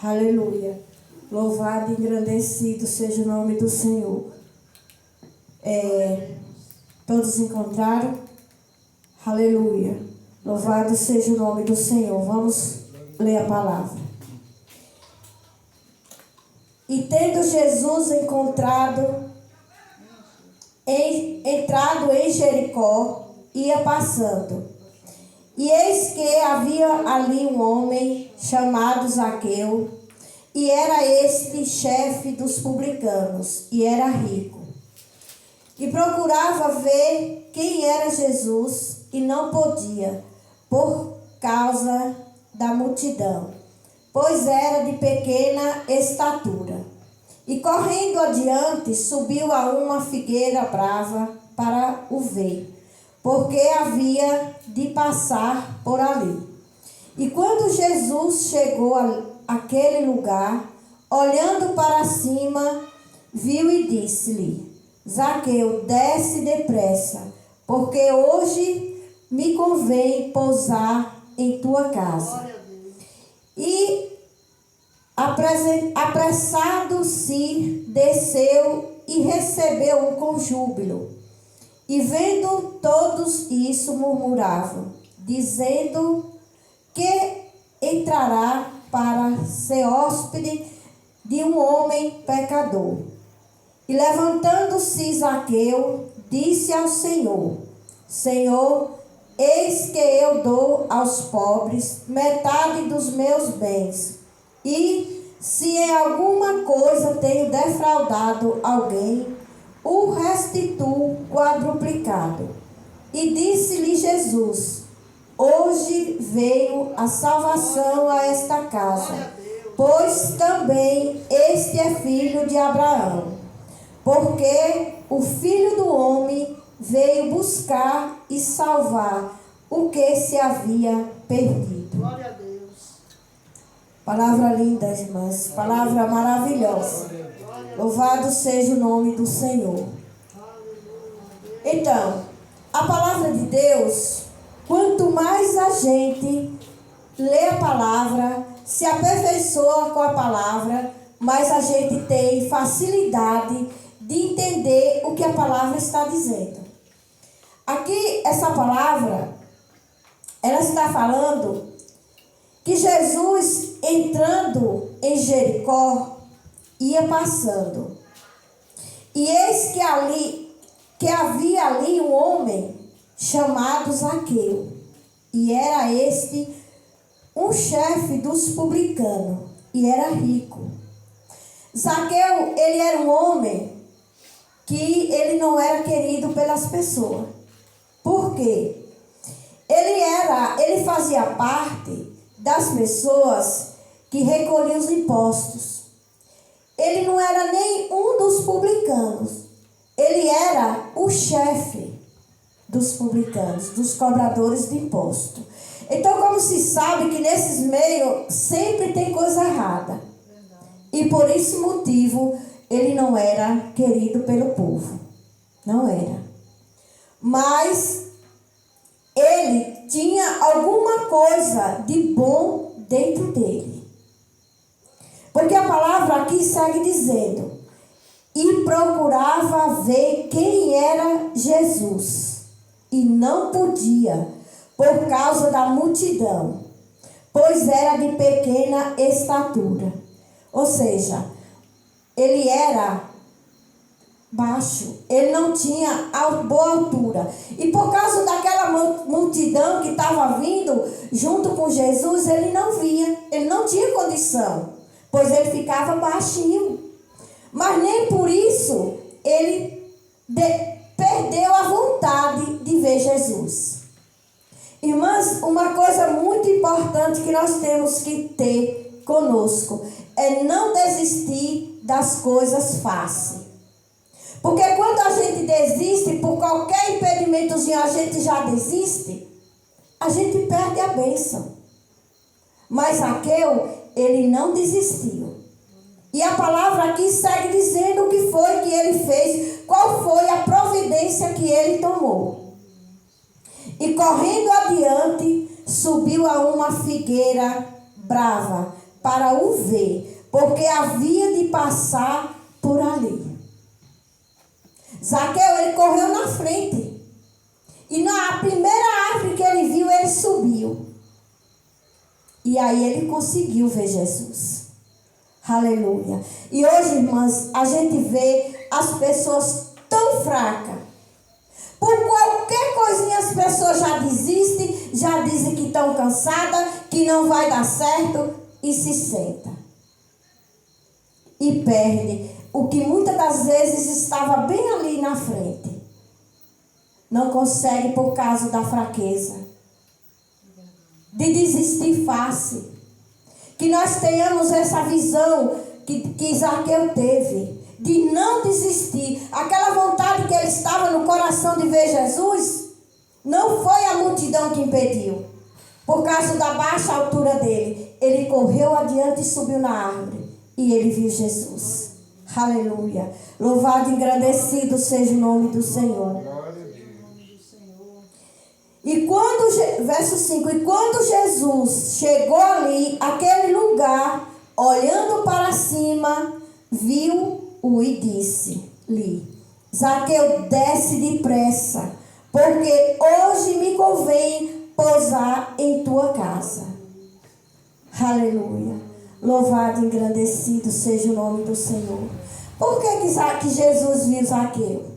Aleluia. Louvado e engrandecido seja o nome do Senhor. Todos encontraram? Aleluia. Louvado seja o nome do Senhor. Vamos ler a palavra. E tendo Jesus entrado em Jericó, ia passando. E eis que havia ali um homem chamado Zaqueu, e era este chefe dos publicanos, e era rico. E procurava ver quem era Jesus, e não podia, por causa da multidão, pois era de pequena estatura. E correndo adiante, subiu a uma figueira brava para o ver, porque havia de passar por ali. E quando Jesus chegou àquele lugar, olhando para cima, viu e disse-lhe: Zaqueu, desce depressa, porque hoje me convém pousar em tua casa. E apressado-se, desceu e recebeu-o com júbilo. E vendo todos isso, murmuravam, dizendo que entrará para ser hóspede de um homem pecador. E levantando-se Zaqueu, disse ao Senhor: Senhor, eis que eu dou aos pobres metade dos meus bens, e se em alguma coisa tenho defraudado alguém, o restituo quadruplicado. E disse-lhe Jesus: hoje veio a salvação a esta casa, pois também este é filho de Abraão. Porque o Filho do Homem veio buscar e salvar o que se havia perdido. Glória a Deus. Palavra linda, irmãs. Palavra maravilhosa. Louvado seja o nome do Senhor. Então, a palavra de Deus, quanto mais a gente lê a palavra, se aperfeiçoa com a palavra, mais a gente tem facilidade de entender o que a palavra está dizendo. Aqui, essa palavra, ela está falando que Jesus, entrando em Jericó, ia passando. E eis que havia ali um homem chamado Zaqueu. E era este um chefe dos publicanos, e era rico. Zaqueu, ele era um homem que ele não era querido pelas pessoas. Por quê? Ele fazia parte das pessoas que recolhiam os impostos. Ele não era nem um dos publicanos. Ele era o chefe dos publicanos, dos cobradores de imposto. Então, como se sabe que nesses meios sempre tem coisa errada. E por esse motivo, ele não era querido pelo povo. Não era. Mas ele tinha alguma coisa de bom dentro dele. Porque a palavra aqui segue dizendo: e procurava ver quem era Jesus, e não podia, por causa da multidão, pois era de pequena estatura. Ou seja, ele era baixo, ele não tinha boa altura. E por causa daquela multidão que estava vindo junto com Jesus, ele não via, ele não tinha condição, pois ele ficava baixinho. Mas nem por isso ele perdeu a vontade de ver Jesus. Irmãs, uma coisa muito importante que nós temos que ter conosco é não desistir das coisas fáceis. Porque quando a gente desiste, por qualquer impedimentozinho a gente já desiste, a gente perde a bênção. Mas Zaqueu, ele não desistiu. E a palavra aqui segue dizendo o que foi que ele fez, qual foi a providência que ele tomou. E correndo adiante, subiu a uma figueira brava para o ver, porque havia de passar por ali. Zaqueu, ele correu na frente. E na primeira árvore que ele viu, ele subiu. E aí ele conseguiu ver Jesus. Aleluia. E hoje, irmãs, a gente vê as pessoas tão fracas. Por qualquer coisinha as pessoas já desistem, já dizem que estão cansadas, que não vai dar certo e se senta. E perde o que muitas das vezes estava bem ali na frente. Não consegue por causa da fraqueza. De desistir fácil. Que nós tenhamos essa visão que Zaqueu teve. De não desistir. Aquela vontade que ele estava no coração de ver Jesus, não foi a multidão que impediu. Por causa da baixa altura dele. Ele correu adiante e subiu na árvore. E ele viu Jesus. Aleluia. Louvado e engrandecido seja o nome do Senhor. E quando, verso 5, e quando Jesus chegou ali, aquele lugar, olhando para cima, viu-o e disse-lhe: Zaqueu, desce depressa, porque hoje me convém pousar em tua casa. Aleluia. Louvado e engrandecido seja o nome do Senhor. Por que Jesus viu Zaqueu?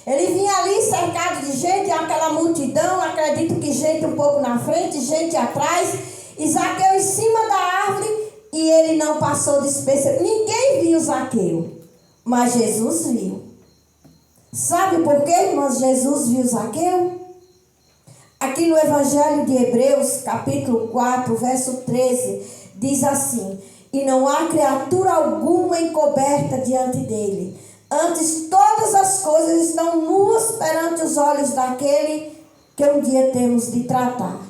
Ele vinha ali cercado de gente, aquela multidão, acredito que gente um pouco na frente, gente atrás, e Zaqueu em cima da árvore, e ele não passou despercebido. Ninguém viu Zaqueu, mas Jesus viu. Sabe por que, irmãos, Jesus viu Zaqueu? Aqui no Evangelho de Hebreus, capítulo 4, verso 13, diz assim: E não há criatura alguma encoberta diante dele. Antes, todas as coisas estão nuas perante os olhos daquele que um dia temos de tratar.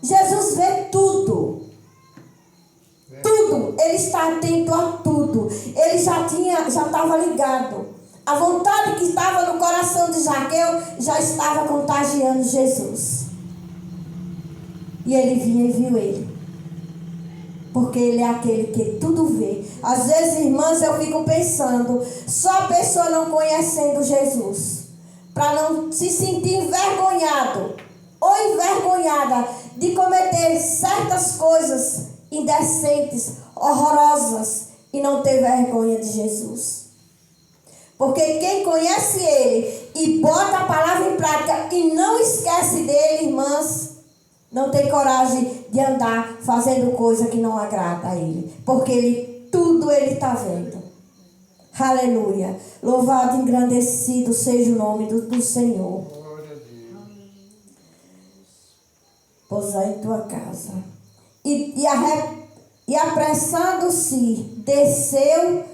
Jesus vê tudo. Tudo. Ele está atento a tudo. Ele já estava ligado. A vontade que estava no coração de Zaqueu já estava contagiando Jesus. E ele vinha e viu ele. Porque ele é aquele que tudo vê. Às vezes, irmãs, eu fico pensando, só a pessoa não conhecendo Jesus, para não se sentir envergonhado ou envergonhada de cometer certas coisas indecentes, horrorosas, e não ter vergonha de Jesus. Porque quem conhece ele e bota a palavra em prática e não esquece dele, irmãs, não tem coragem de andar fazendo coisa que não agrada a ele. Porque tudo ele está vendo. Aleluia. Louvado e engrandecido seja o nome do Senhor. Pousar em tua casa. E apressando-se, desceu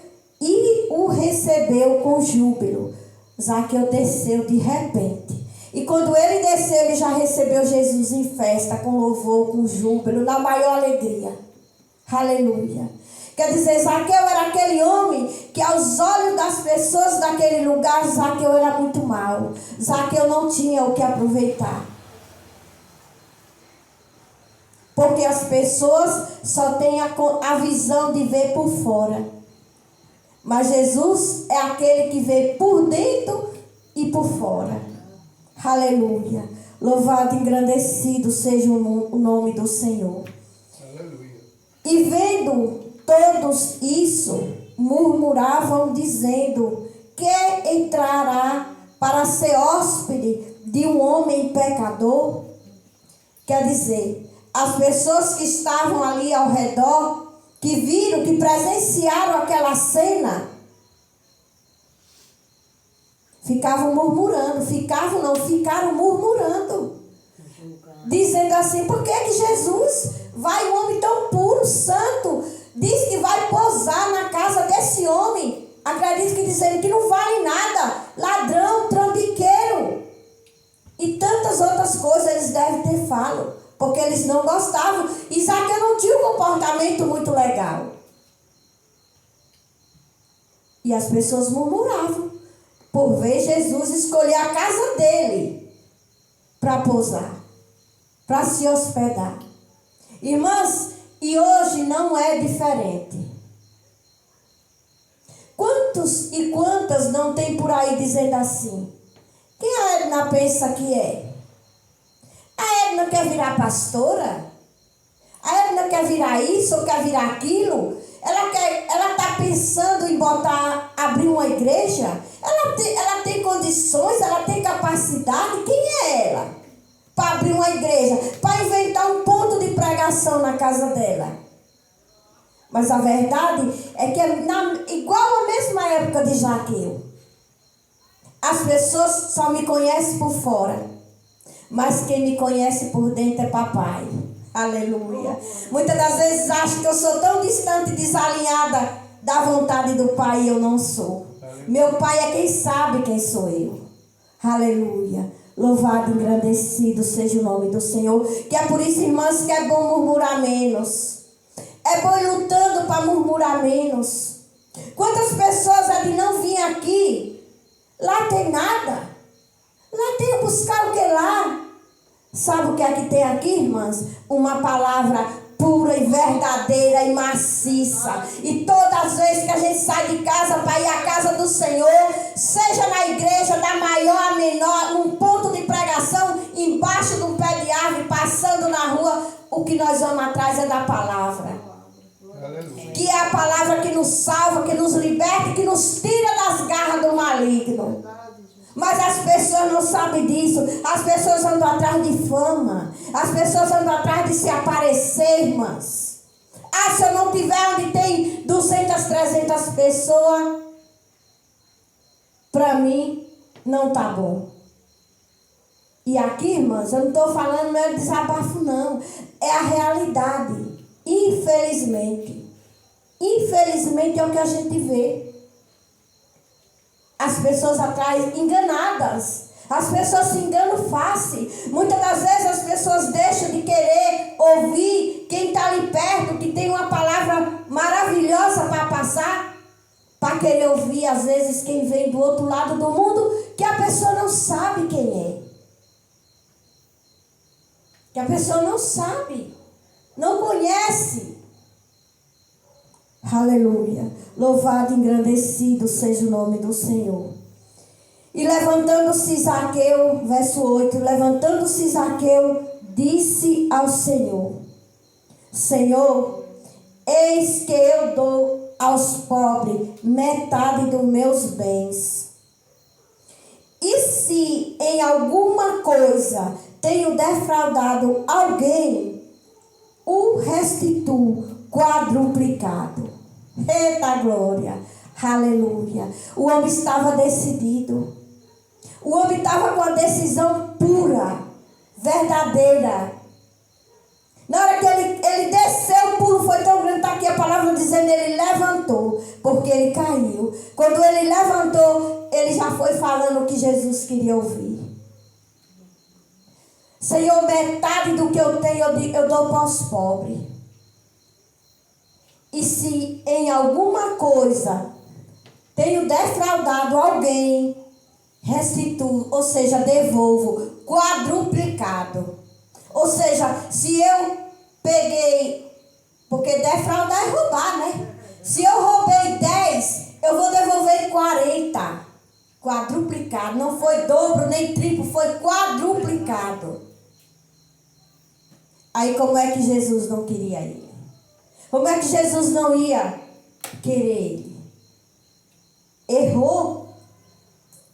e o recebeu com júbilo. Zaqueu desceu de repente. E quando ele desceu, ele já recebeu Jesus em festa, com louvor, com júbilo, na maior alegria. Aleluia. Quer dizer, Zaqueu era aquele homem que aos olhos das pessoas daquele lugar, Zaqueu era muito mau. Zaqueu não tinha o que aproveitar. Porque as pessoas só têm a visão de ver por fora. Mas Jesus é aquele que vê por dentro e por fora. Aleluia. Louvado e engrandecido seja o nome do Senhor. Aleluia. E vendo todos isso, murmuravam dizendo: que entrará para ser hóspede de um homem pecador? Quer dizer, as pessoas que estavam ali ao redor, que viram, que presenciaram aquela cena, ficaram murmurando, ficaram murmurando. Dizendo assim: por que Jesus vai, um homem tão puro, santo, diz que vai pousar na casa desse homem? Acredito que dizendo que não vale nada, ladrão, trambiqueiro. E tantas outras coisas eles devem ter falado, porque eles não gostavam. E Zaqueu não tinha um comportamento muito legal. E as pessoas murmuravam por ver Jesus escolher a casa dele para pousar, para se hospedar. Irmãs, e hoje não é diferente. Quantos e quantas não tem por aí dizendo assim? Quem a Edna pensa que é? A Edna quer virar pastora? A Edna quer virar isso ou quer virar aquilo? Ela está pensando em abrir uma igreja? Ela tem condições, ela tem capacidade? Quem é ela? Para abrir uma igreja, para inventar um ponto de pregação na casa dela. Mas a verdade é que igual à mesma época de Zaqueu, as pessoas só me conhecem por fora, mas quem me conhece por dentro é papai. Aleluia. Muitas das vezes acho que eu sou tão distante e desalinhada da vontade do pai e eu não sou. Meu pai é quem sabe quem sou eu. Aleluia. Louvado e engrandecido seja o nome do Senhor. Que é por isso, irmãs, que é bom murmurar menos. É bom ir lutando para murmurar menos. Quantas pessoas ali não vinham aqui? Lá tem nada. Lá tem buscar o que lá? Sabe o que é que tem aqui, irmãs? Uma palavra pura e verdadeira e maciça. E todas as vezes que a gente sai de casa para ir à casa do Senhor, seja na igreja, da maior a menor, num ponto de pregação, embaixo de um pé de árvore, passando na rua, o que nós vamos atrás é da palavra. Aleluia. Que é a palavra que nos salva, que nos liberta, que nos tira das garras do maligno. Mas as pessoas não sabem disso. As pessoas andam atrás de fama. As pessoas andam atrás de se aparecer, irmãs. Ah, se eu não tiver onde tem 200, 300 pessoas, para mim não tá bom. E aqui, irmãs, eu não estou falando meu desabafo, não. É a realidade. Infelizmente. Infelizmente é o que a gente vê. As pessoas atrás enganadas. As pessoas se enganam fácil. Muitas das vezes as pessoas deixam de querer ouvir quem está ali perto, que tem uma palavra maravilhosa para passar, para querer ouvir, às vezes, quem vem do outro lado do mundo, que a pessoa não sabe quem é. Que a pessoa não sabe, não conhece. Aleluia. Louvado e engrandecido seja o nome do Senhor. E levantando-se Zaqueu, verso 8, levantando-se Zaqueu, disse ao Senhor: Senhor, eis que eu dou aos pobres metade dos meus bens. E se em alguma coisa tenho defraudado alguém, o restituo quadruplicado. Eita glória, aleluia. O homem estava decidido. O homem estava com a decisão pura, verdadeira. Na hora que ele desceu, o pulo foi tão grande, está aqui a palavra dizendo, ele levantou, porque ele caiu. Quando ele levantou, ele já foi falando o que Jesus queria ouvir. Senhor, metade do que eu tenho eu dou para os pobres. E se em alguma coisa tenho defraudado alguém, restituo, ou seja, devolvo, quadruplicado. Ou seja, se eu peguei, porque defraudar é roubar, né? Se eu roubei 10, eu vou devolver 40. Quadruplicado, não foi dobro nem triplo, foi quadruplicado. Aí como é que Jesus não queria ele? Como é que Jesus não ia querer ele? Errou,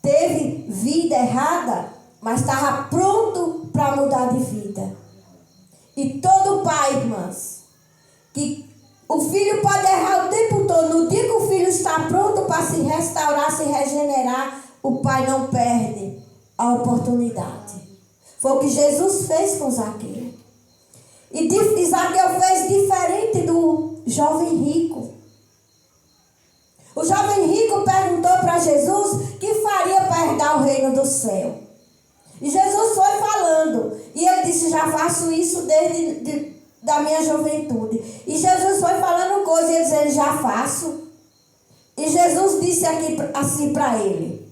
teve vida errada, mas estava pronto para mudar de vida. E todo pai, irmãs, que o filho pode errar o tempo todo, no dia que o filho está pronto para se restaurar, se regenerar, o pai não perde a oportunidade. Foi o que Jesus fez com Zaqueu. E Zaqueu fez diferente do jovem rico. O jovem rico perguntou para Jesus que faria para herdar o reino do céu. E Jesus foi falando. E ele disse, já faço isso desde da minha juventude. E Jesus foi falando coisas e ele disse, já faço. E Jesus disse aqui assim para ele.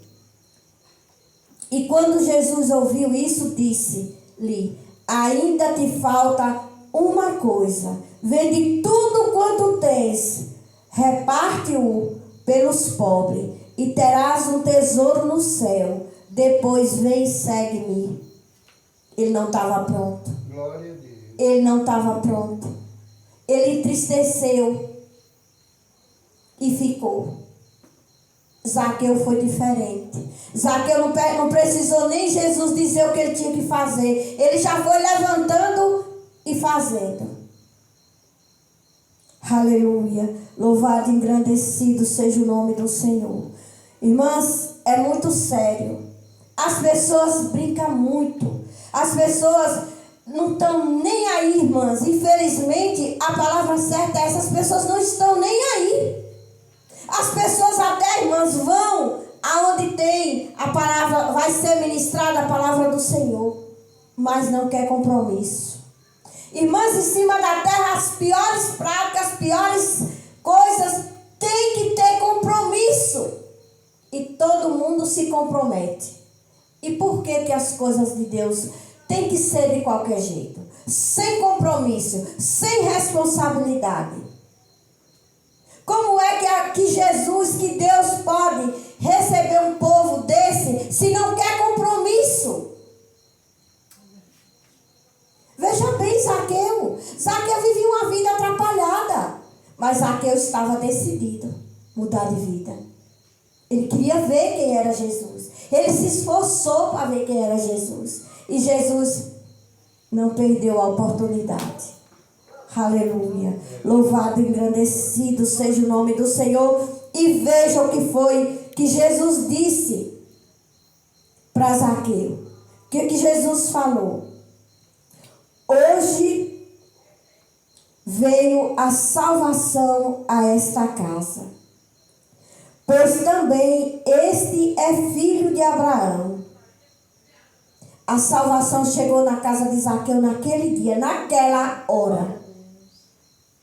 E quando Jesus ouviu isso, disse-lhe, ainda te falta uma coisa: vende tudo quanto tens, reparte-o pelos pobres, e terás um tesouro no céu. Depois vem e segue-me. Ele não estava pronto. Glória a Deus. Ele não estava pronto. Ele entristeceu e ficou. Zaqueu foi diferente. Zaqueu não precisou nem Jesus dizer o que ele tinha que fazer. Ele já foi levantando e fazendo. Aleluia. Louvado e engrandecido seja o nome do Senhor. Irmãs, é muito sério. As pessoas brincam muito. As pessoas não estão nem aí, irmãs. Infelizmente, a palavra certa é essa: as pessoas não estão nem aí. As pessoas até, irmãs, vão aonde tem a palavra, vai ser ministrada a palavra do Senhor, mas não quer compromisso. Irmãs, em cima da terra, as piores práticas, as piores coisas, tem que ter compromisso. E todo mundo se compromete. E por que as coisas de Deus tem que ser de qualquer jeito? Sem compromisso, sem responsabilidade. Como é que Jesus, que Deus pode receber um povo desse se não quer compromisso? Veja bem Zaqueu. Zaqueu vivia uma vida atrapalhada, mas Zaqueu estava decidido a mudar de vida. Ele queria ver quem era Jesus. Ele se esforçou para ver quem era Jesus. E Jesus não perdeu a oportunidade. Aleluia. Louvado e engrandecido seja o nome do Senhor. E veja o que foi que Jesus disse para Zaqueu. O que Jesus falou? Hoje veio a salvação a esta casa, pois também este é filho de Abraão. A salvação chegou na casa de Zaqueu naquele dia, naquela hora.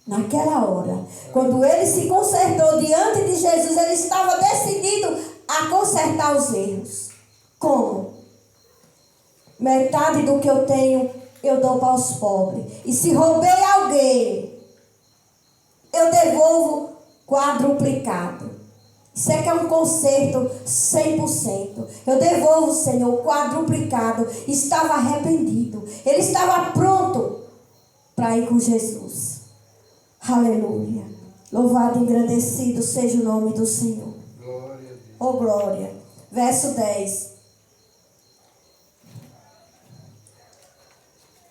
Naquela hora, quando ele se consertou diante de Jesus, ele estava decidido a consertar os erros. Como? Metade do que eu tenho, eu dou para os pobres. E se roubei alguém, eu devolvo quadruplicado. Isso é que é um conserto 100%. Eu devolvo, Senhor, quadruplicado. Estava arrependido. Ele estava pronto para ir com Jesus. Aleluia. Louvado e engrandecido seja o nome do Senhor. Glória a Deus. Oh, glória. Verso 10.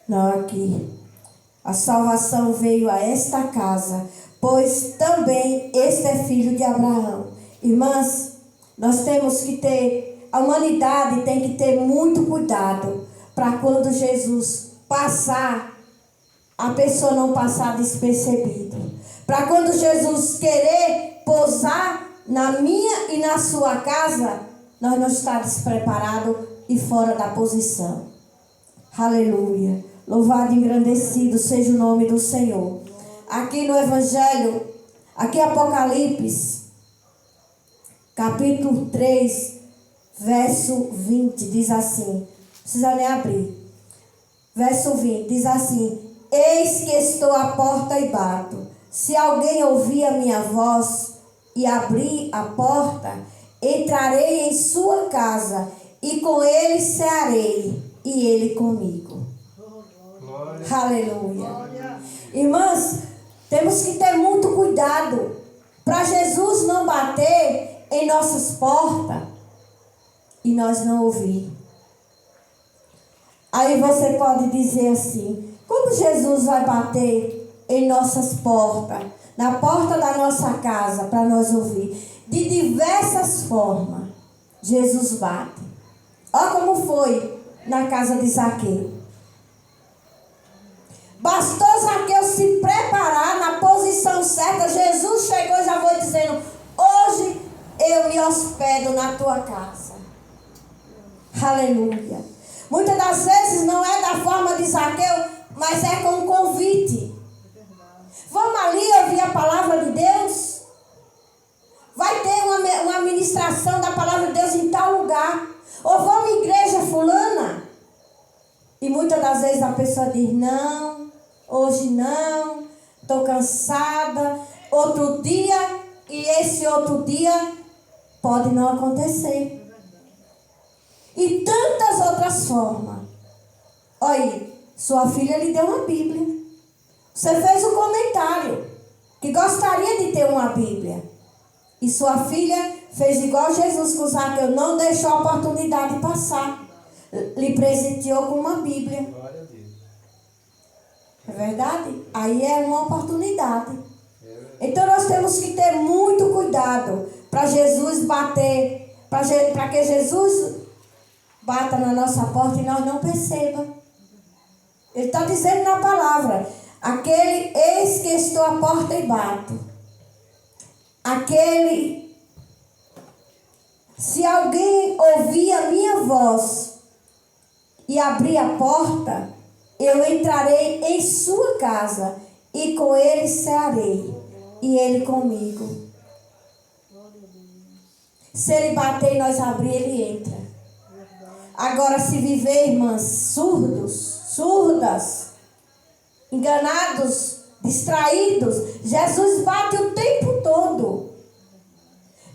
Não, aqui. A salvação veio a esta casa, pois também este é filho de Abraão. Irmãs, nós temos que ter, a humanidade tem que ter muito cuidado para quando Jesus passar, a pessoa não passar despercebido. Para quando Jesus querer pousar na minha e na sua casa, nós não estarmos despreparados e fora da posição. Aleluia. Louvado e engrandecido seja o nome do Senhor. Aqui no Evangelho, aqui Apocalipse, capítulo 3, verso 20, diz assim, não precisa nem abrir. Verso 20, diz assim: eis que estou à porta e bato. Se alguém ouvir a minha voz e abrir a porta, entrarei em sua casa e com ele cearei e ele comigo. Glória. Aleluia. Glória. Irmãs, temos que ter muito cuidado para Jesus não bater em nossas portas e nós não ouvir. Aí você pode dizer assim: como Jesus vai bater em nossas portas, na porta da nossa casa, para nós ouvir? De diversas formas, Jesus bate. Olha como foi na casa de Zaqueu. Bastou Zaqueu se preparar na posição certa. Jesus chegou e já foi dizendo: hoje eu me hospedo na tua casa. Aleluia. Muitas das vezes não é da forma de Zaqueu, mas é com um convite. Vamos ali ouvir a palavra de Deus? Vai ter uma ministração da palavra de Deus em tal lugar. Ou vamos à igreja fulana? E muitas das vezes a pessoa diz: não, Hoje não, estou cansada. Outro dia, e esse outro dia pode não acontecer. E tantas outras formas. Olha aí, sua filha lhe deu uma Bíblia. Você fez um comentário que gostaria de ter uma Bíblia. E sua filha fez igual Jesus com Zaqueu, não deixou a oportunidade passar. Lhe presenteou com uma Bíblia. É verdade? Aí é uma oportunidade. Então nós temos que ter muito cuidado para Jesus bater, para que Jesus bata na nossa porta e nós não perceba. Ele está dizendo na palavra, aquele, eis que estou à porta e bato. Aquele, se alguém ouvir a minha voz e abrir a porta, eu entrarei em sua casa e com ele cearei, e ele comigo. Se ele bater e nós abrir, ele entra. Agora, se viver, irmãs, surdas, enganados, distraídos, Jesus bate o tempo todo.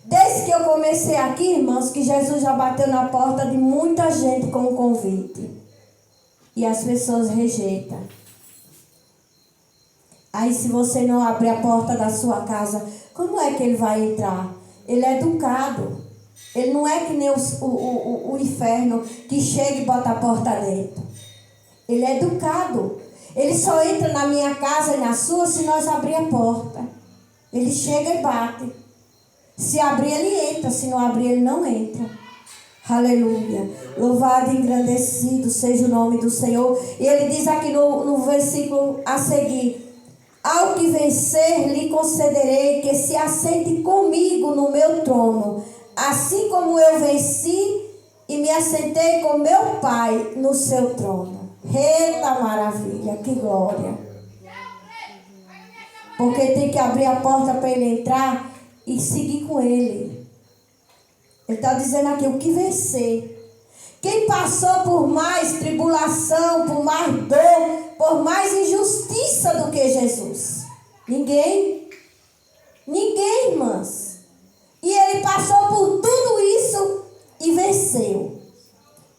Desde que eu comecei aqui, irmãos, que Jesus já bateu na porta de muita gente com um convite. E as pessoas rejeitam. Aí se você não abrir a porta da sua casa, como é que ele vai entrar? Ele é educado. Ele não é que nem o inferno que chega e bota a porta dentro. Ele é educado. Ele só entra na minha casa e na sua se nós abrir a porta. Ele chega e bate. Se abrir, ele entra. Se não abrir, ele não entra. Aleluia. Louvado e engrandecido seja o nome do Senhor. E ele diz aqui no versículo a seguir: ao que vencer, lhe concederei que se assente comigo no meu trono, assim como eu venci e me assentei com meu Pai no seu trono. Eita maravilha, que glória. Porque tem que abrir a porta para ele entrar e seguir com ele. Ele está dizendo aqui, o que vencer. Quem passou por mais tribulação, por mais dor, por mais injustiça do que Jesus? Ninguém. Ninguém, irmãs. E ele passou por tudo isso e venceu.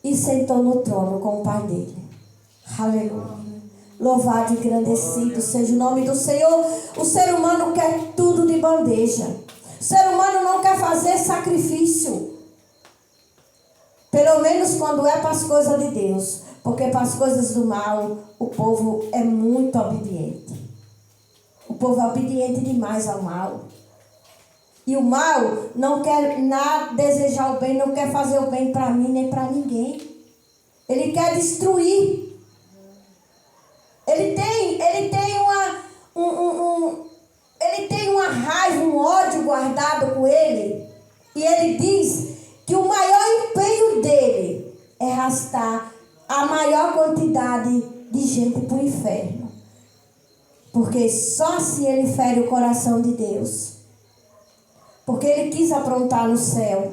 E sentou no trono com o Pai dele. Aleluia. Louvado e engrandecido seja o nome do Senhor. O ser humano quer tudo de bandeja. O ser humano não quer fazer sacrifício. Pelo menos quando é para as coisas de Deus. Porque para as coisas do mal, o povo é muito obediente. O povo é obediente demais ao mal. E o mal não quer nada desejar o bem, não quer fazer o bem para mim nem para ninguém. Ele quer destruir. Ele tem uma raiva, um ódio guardado com ele. E ele diz que o maior empenho dele é arrastar a maior quantidade de gente para o inferno. Porque só assim ele fere o coração de Deus. Porque ele quis aprontar no céu.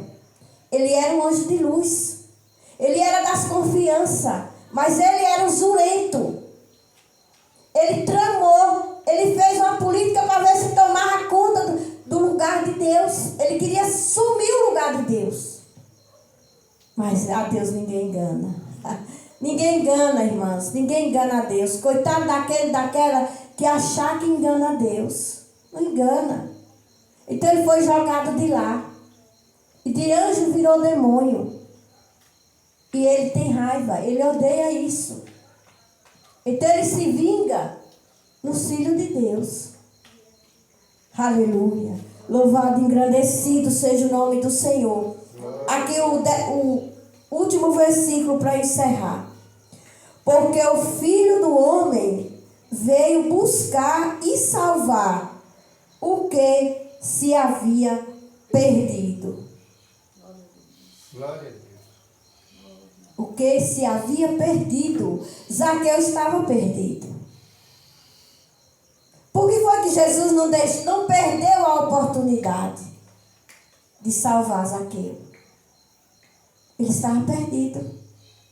Ele era um anjo de luz. Ele era das confianças. Mas ele era um zurento. Ele tramou. Ele fez uma política para ver se tomava conta do lugar de Deus. Ele queria sumir o lugar de Deus. Mas a Deus ninguém engana. Ninguém engana, irmãs. Ninguém engana a Deus. Coitado daquela que achar que engana a Deus. Não engana. Então ele foi jogado de lá. E de anjo virou demônio. E ele tem raiva. Ele odeia isso. Então ele se vinga no Filho de Deus. Aleluia. Louvado e engrandecido seja o nome do Senhor. Aqui o último versículo para encerrar. Porque o Filho do Homem veio buscar e salvar o que se havia perdido. Glória a Deus. O que se havia perdido. Zaqueu estava perdido. Por que foi que Jesus não perdeu a oportunidade de salvar Zaqueu? Ele estava perdido.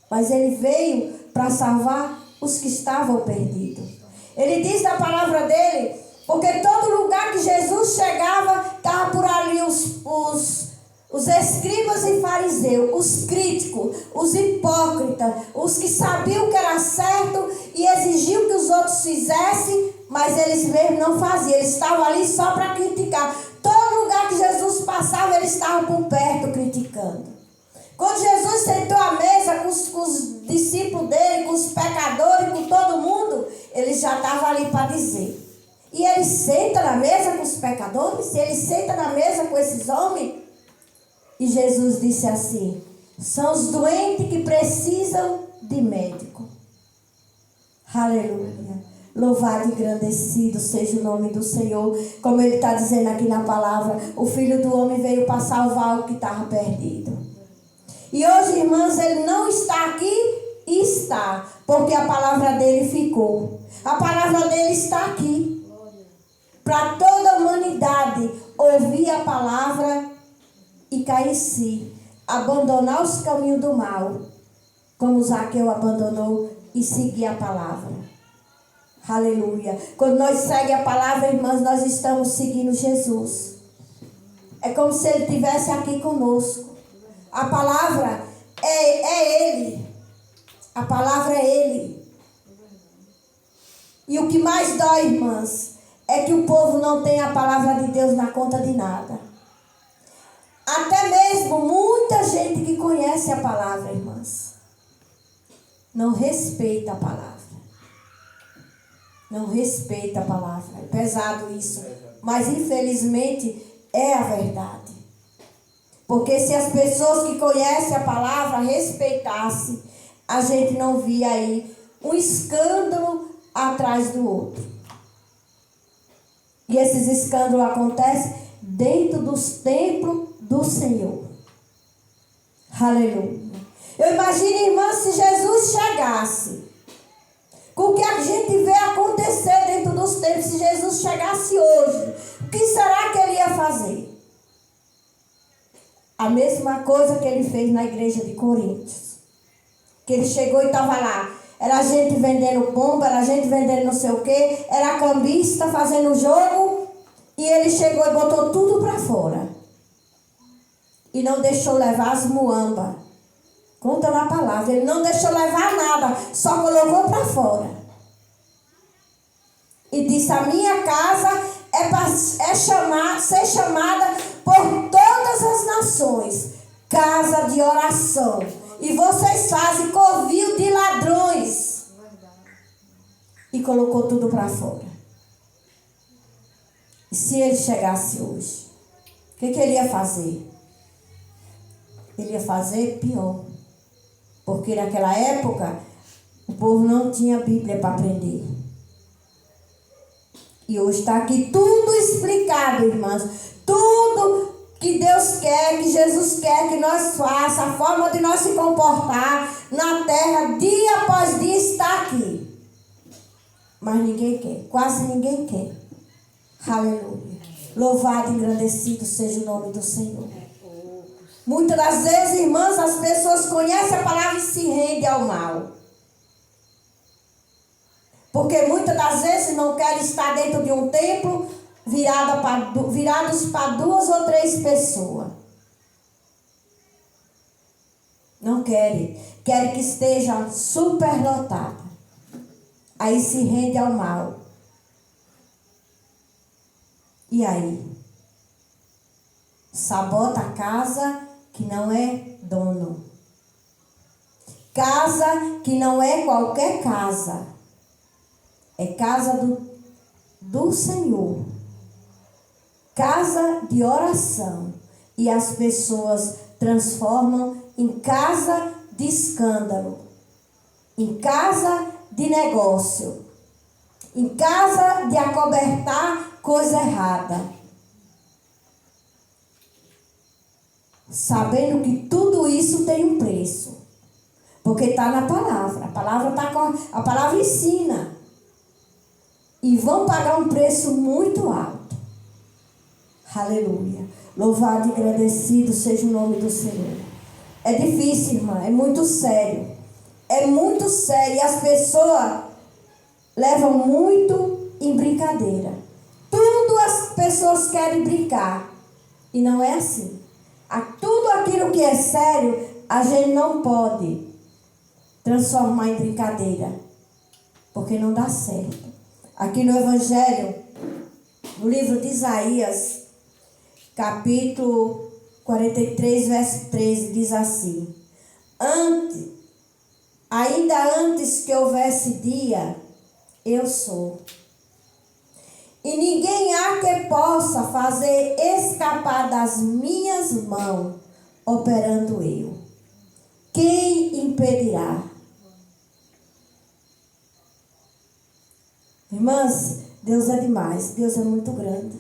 Mas ele veio para salvar os que estavam perdidos. Ele diz na palavra dele, porque todo lugar que Jesus chegava, estava por ali os escribas e fariseus, os críticos, os hipócritas, os que sabiam que era certo e exigiam que os outros fizessem, mas eles mesmos não faziam. Eles estavam ali só para criticar. Todo lugar que Jesus passava, eles estavam por perto criticando. Quando Jesus sentou à mesa com os discípulos dele, com os pecadores, com todo mundo, ele já estava ali para dizer. E ele senta na mesa com os pecadores, ele senta na mesa com esses homens. E Jesus disse assim: são os doentes que precisam de médico. Aleluia. Louvado e engrandecido seja o nome do Senhor. Como ele está dizendo aqui na palavra, o Filho do Homem veio para salvar o que estava perdido. E hoje, irmãs, ele não está aqui e está, porque a palavra dele ficou. A palavra dele está aqui. Para toda a humanidade ouvir a palavra e cair em si. Abandonar os caminhos do mal, como Zaqueu abandonou e seguir a palavra. Aleluia. Quando nós seguimos a palavra, irmãs, nós estamos seguindo Jesus. É como se ele estivesse aqui conosco. A palavra é ele. A palavra é ele. E o que mais dói, irmãs, é que o povo não tem a palavra de Deus na conta de nada. Até mesmo muita gente que conhece a palavra, irmãs, não respeita a palavra. Não respeita a palavra. É pesado isso. Mas infelizmente é a verdade. Porque se as pessoas que conhecem a palavra respeitassem, a gente não via aí um escândalo atrás do outro. E esses escândalos acontecem dentro dos templos do Senhor. Aleluia. Eu imagino, irmã, se Jesus chegasse, com o que a gente vê acontecer dentro dos templos, se Jesus chegasse hoje, o que será que ele ia fazer? A mesma coisa que ele fez na igreja de Coríntios. Que ele chegou e estava lá. Era gente vendendo bomba, era gente vendendo não sei o quê, era cambista fazendo jogo. E ele chegou e botou tudo para fora. E não deixou levar as muambas. Conta na palavra. Ele não deixou levar nada, só colocou para fora. E disse: a minha casa ser chamada por todas as nações casa de oração. E vocês fazem covil de ladrões. E colocou tudo para fora. E se ele chegasse hoje, o que ele ia fazer? Ele ia fazer pior. Porque naquela época, o povo não tinha Bíblia para aprender. E hoje está aqui tudo explicado, irmãs. Tudo que Deus quer, que Jesus quer que nós faça, a forma de nós se comportar na terra, dia após dia, está aqui. Mas ninguém quer, quase ninguém quer. Aleluia. Louvado e engrandecido seja o nome do Senhor. Muitas das vezes, irmãs, as pessoas conhecem a palavra e se rendem ao mal. Porque muitas das vezes não querem estar dentro de um templo virados para 2 ou 3 pessoas. Não querem. Querem que esteja superlotada. Aí se rende ao mal. E aí? Sabota a casa que não é dono. Casa que não é qualquer casa. É casa do Senhor. Casa de oração. E as pessoas transformam em casa de escândalo. Em casa de negócio. Em casa de acobertar coisa errada. Sabendo que tudo isso tem um preço. Porque está na palavra. A palavra ensina. E vão pagar um preço muito alto. Aleluia. Louvado e agradecido seja o nome do Senhor. É difícil, irmã. É muito sério. É muito sério. E as pessoas levam muito em brincadeira. Tudo as pessoas querem brincar. E não é assim. Tudo aquilo que é sério, a gente não pode transformar em brincadeira. Porque não dá certo. Aqui no Evangelho, no livro de Isaías, capítulo 43, verso 13, diz assim: ainda antes que houvesse dia, eu sou. E ninguém há que possa fazer escapar das minhas mãos, operando eu. Quem impedirá? Irmãs, Deus é demais, Deus é muito grande.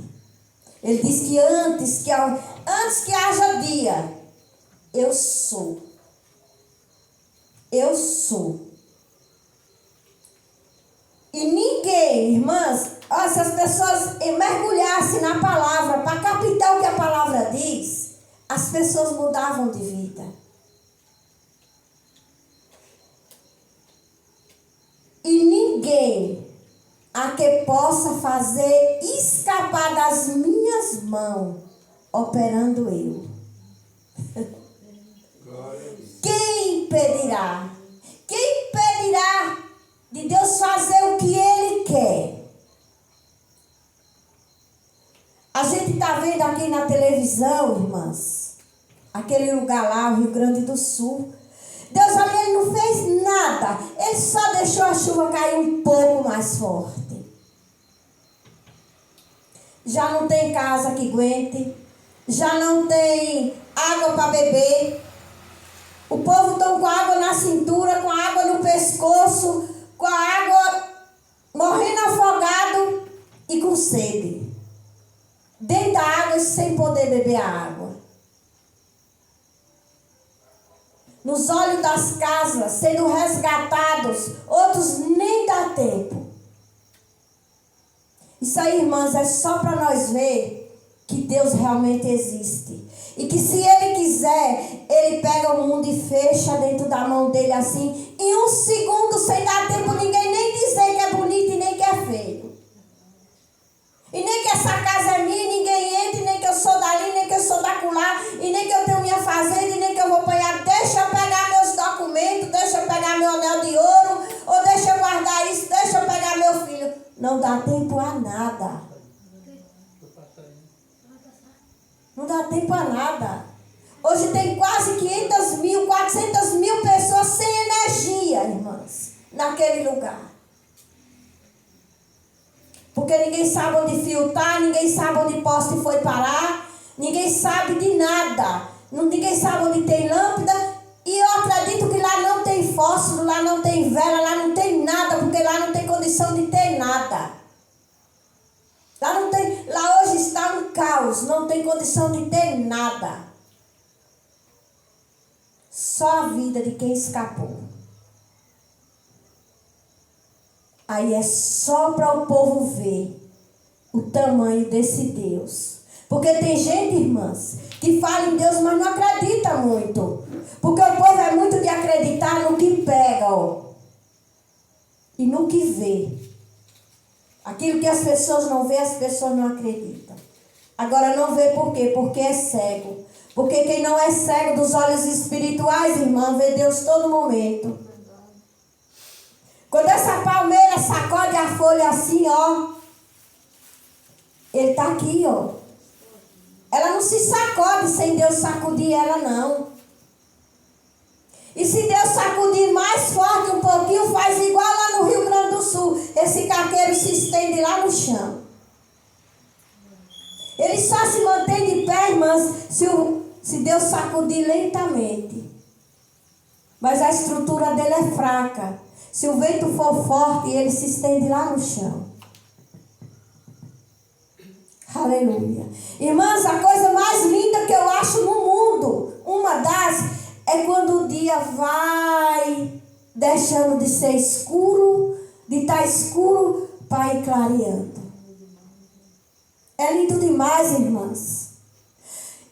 Ele diz que antes que haja dia, eu sou. Eu sou. E ninguém, irmãs, se as pessoas mergulhassem na palavra para captar o que a palavra diz, as pessoas mudavam de vida. E ninguém a que possa fazer escapar das minhas mãos, operando eu. Quem impedirá? Quem impedirá de Deus fazer o que Ele quer? A gente está vendo aqui na televisão, irmãs, aquele lugar lá, o Rio Grande do Sul. Deus ali, Ele não fez nada. Ele só deixou a chuva cair um pouco mais forte. Já não tem casa que aguente. Já não tem água para beber. O povo está com água na cintura, com água no pescoço, com a água morrendo afogado e com sede. Dentro da água sem poder beber a água. Nos olhos das casas, sendo resgatados, outros nem dá tempo. Isso aí, irmãs, é só para nós ver que Deus realmente existe. E que se Ele quiser, Ele pega o mundo e fecha dentro da mão dele assim, em um segundo, sem dar tempo ninguém nem dizer que é bonito e nem que é feio. E nem que essa casa é minha, ninguém entra, nem que eu sou dali, nem que eu sou daculá, e nem que eu tenho minha fazenda, e nem que eu vou apanhar. Deixa eu pegar meus documentos, deixa eu pegar meu anel de ouro, ou deixa eu guardar isso, deixa eu pegar meu filho. Não dá tempo a nada. Não dá tempo a nada. Hoje tem quase 500 mil, 400 mil pessoas sem energia, irmãs, naquele lugar. Porque ninguém sabe onde fio está, ninguém sabe onde poste foi parar, ninguém sabe de nada. Ninguém sabe onde tem lâmpada. E eu acredito que lá não tem fósforo, lá não tem vela, lá não tem nada, porque lá não tem condição de ter nada. Lá hoje está um caos, não tem condição de ter nada. Só a vida de quem escapou. Aí é só para o povo ver o tamanho desse Deus. Porque tem gente, irmãs, que fala em Deus, mas não acredita muito. Porque o povo é muito de acreditar no que pega, e no que vê. Aquilo que as pessoas não vê, as pessoas não acreditam. Agora não vê por quê? Porque é cego. Porque quem não é cego dos olhos espirituais, irmã, vê Deus todo momento. Quando essa palmeira sacode a folha assim, Ele está aqui, Ela não se sacode sem Deus sacudir ela, não. E se Deus sacudir mais forte um pouquinho, faz igual lá no Rio Grande do Sul. Esse caqueiro se estende lá no chão. Ele só se mantém de pé, irmãs, se Deus sacudir lentamente. Mas a estrutura dele é fraca. Se o vento for forte, ele se estende lá no chão. Aleluia. Irmãs, a coisa mais linda que eu acho no mundo, uma das, é quando o dia vai deixando de ser escuro, de estar escuro, para ir clareando. É lindo demais, irmãs.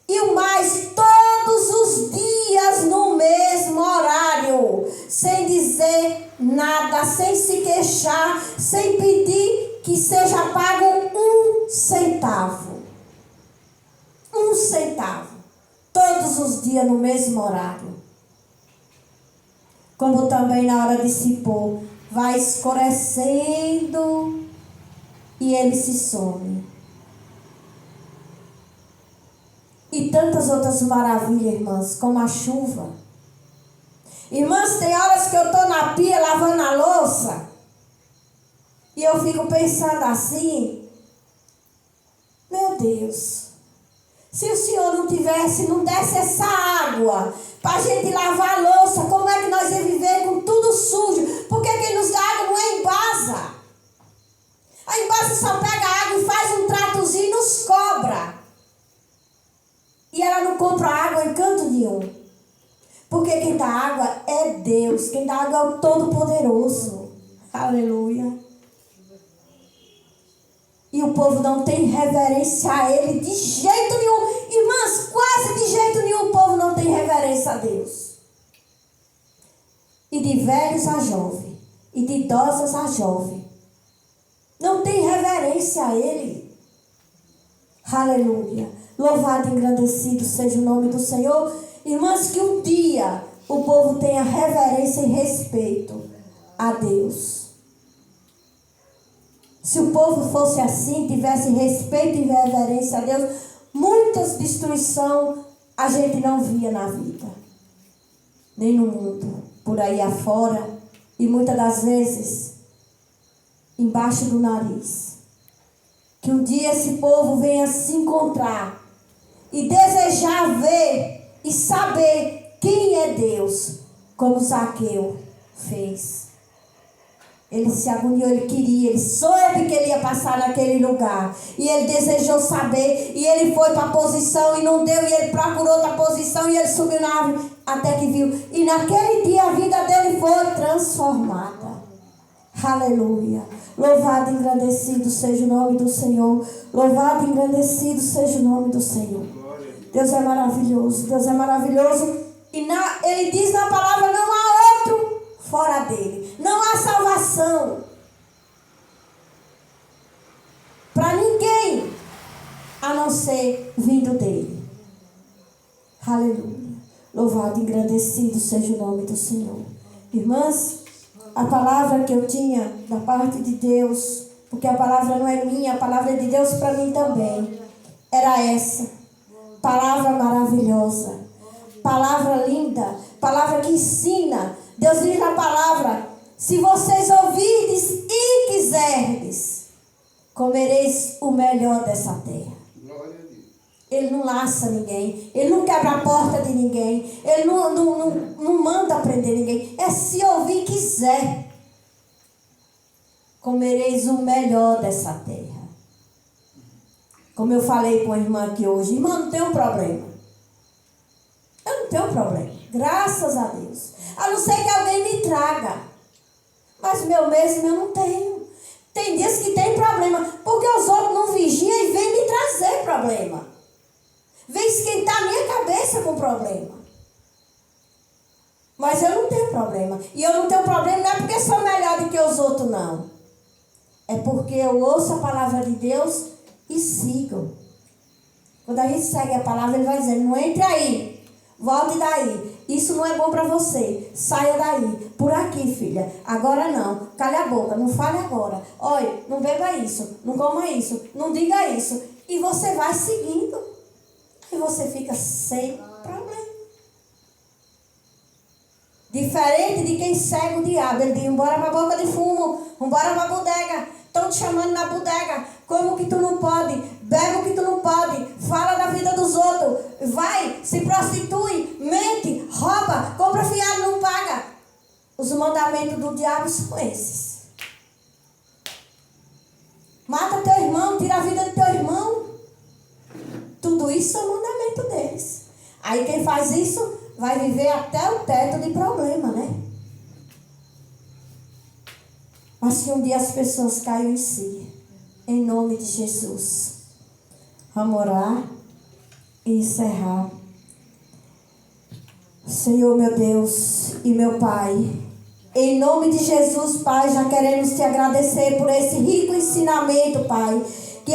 E o mais, todo todos os dias no mesmo horário, sem dizer nada, sem se queixar, sem pedir que seja pago 1 centavo. 1 centavo. Todos os dias no mesmo horário. Como também na hora de se pôr, vai escurecendo e ele se some. E tantas outras maravilhas, irmãs, como a chuva. Irmãs, tem horas que eu estou na pia lavando a louça e eu fico pensando assim, meu Deus, se o Senhor não desse essa água para a gente lavar a louça, como é que nós ia viver com tudo sujo? Porque quem nos dá água não é Embasa. A Embasa só pega água e faz um tratozinho e nos cobra. E ela não compra água em canto nenhum. Porque quem dá água é Deus. Quem dá água é o Todo-Poderoso. Aleluia. E o povo não tem reverência a Ele de jeito nenhum. Irmãs, quase de jeito nenhum o povo não tem reverência a Deus. E de velhos a jovem. E de idosas a jovem. Não tem reverência a Ele. Aleluia. Louvado e engrandecido seja o nome do Senhor. Irmãs, que um dia o povo tenha reverência e respeito a Deus. Se o povo fosse assim, tivesse respeito e reverência a Deus, muitas destruições a gente não via na vida. Nem no mundo, por aí afora. E muitas das vezes, embaixo do nariz. Que um dia esse povo venha se encontrar e desejar ver e saber quem é Deus, como Zaqueu fez. Ele se agoniou, ele queria, ele soube que ele ia passar naquele lugar. E ele desejou saber, e ele foi para a posição e não deu, e ele procurou outra posição e ele subiu na árvore até que viu. E naquele dia a vida dele foi transformada. Aleluia. Louvado e engrandecido seja o nome do Senhor. Louvado e engrandecido seja o nome do Senhor. Deus é maravilhoso. Deus é maravilhoso. E ele diz na palavra, não há outro fora dele. Não há salvação para ninguém a não ser vindo dele. Aleluia. Louvado e engrandecido seja o nome do Senhor. Irmãs, a palavra que eu tinha da parte de Deus, porque a palavra não é minha, a palavra é de Deus para mim também, era essa. Palavra maravilhosa, palavra linda, palavra que ensina. Deus diz na palavra, se vocês ouvirdes e quiserdes, comereis o melhor dessa terra. Ele não laça ninguém, ele não quebra a porta de ninguém, ele não manda prender ninguém. É se ouvir e quiser, comereis o melhor dessa terra. Como eu falei com a irmã aqui hoje, irmã, não tem um problema. Eu não tenho problema, graças a Deus. A não ser que alguém me traga. Mas meu mesmo eu não tenho. Tem dias que tem problema, porque os outros não vigiam e vêm me trazer problema. Vem esquentar a minha cabeça com problema. Mas eu não tenho problema. E eu não tenho problema não é porque sou melhor do que os outros, não. É porque eu ouço a palavra de Deus e sigo. Quando a gente segue a palavra, ele vai dizendo, não entre aí, volte daí. Isso não é bom para você. Saia daí. Por aqui, filha. Agora não. Cale a boca. Não fale agora. Olha, não beba isso. Não coma isso. Não diga isso. E você vai seguindo. E você fica sem problema. Diferente de quem segue o diabo. Ele diz, embora para a boca de fumo. Embora para a bodega. Estão te chamando na bodega. Como que tu não pode? Bebe o que tu não pode. Fala da vida dos outros. Vai, se prostitui, mente, rouba, compra fiado, não paga. Os mandamentos do diabo são esses. Mata teu irmão, tira a vida do teu irmão. Tudo isso é o mandamento deles. Aí quem faz isso vai viver até o teto de problema, né? Mas que um dia as pessoas caiam em si. Em nome de Jesus. Vamos orar e encerrar. Senhor, meu Deus e meu Pai, em nome de Jesus, Pai, já queremos te agradecer por esse rico ensinamento, Pai, que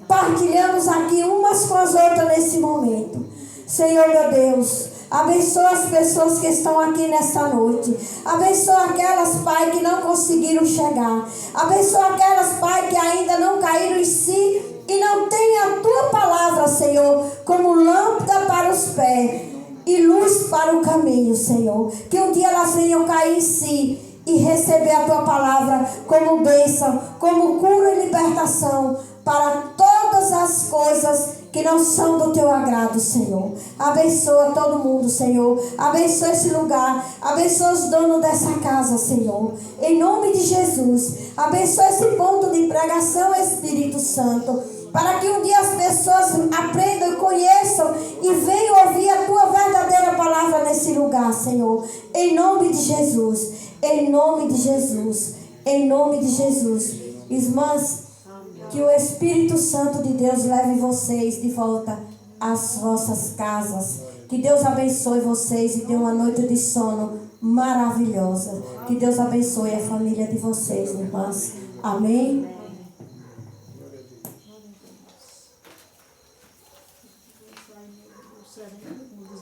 partilhamos aqui umas com as outras nesse momento. Senhor, meu Deus, abençoa as pessoas que estão aqui nesta noite. Abençoa aquelas, Pai, que não conseguiram chegar. Abençoa aquelas, Pai, que ainda não caíram em si e não têm a Tua palavra, Senhor, como lâmpada para os pés e luz para o caminho, Senhor. Que um dia elas venham cair em si e receber a Tua palavra como bênção, como cura e libertação para todas as coisas que não são do Teu agrado, Senhor. Abençoa todo mundo, Senhor. Abençoa esse lugar. Abençoa os donos dessa casa, Senhor. Em nome de Jesus. Abençoa esse ponto de pregação, Espírito Santo, para que um dia as pessoas aprendam e conheçam e venham ouvir a Tua verdadeira palavra nesse lugar, Senhor. Em nome de Jesus. Em nome de Jesus. Em nome de Jesus. Irmãs, que o Espírito Santo de Deus leve vocês de volta às vossas casas. Que Deus abençoe vocês e dê uma noite de sono maravilhosa. Que Deus abençoe a família de vocês, irmãs. Amém? Glória a Deus.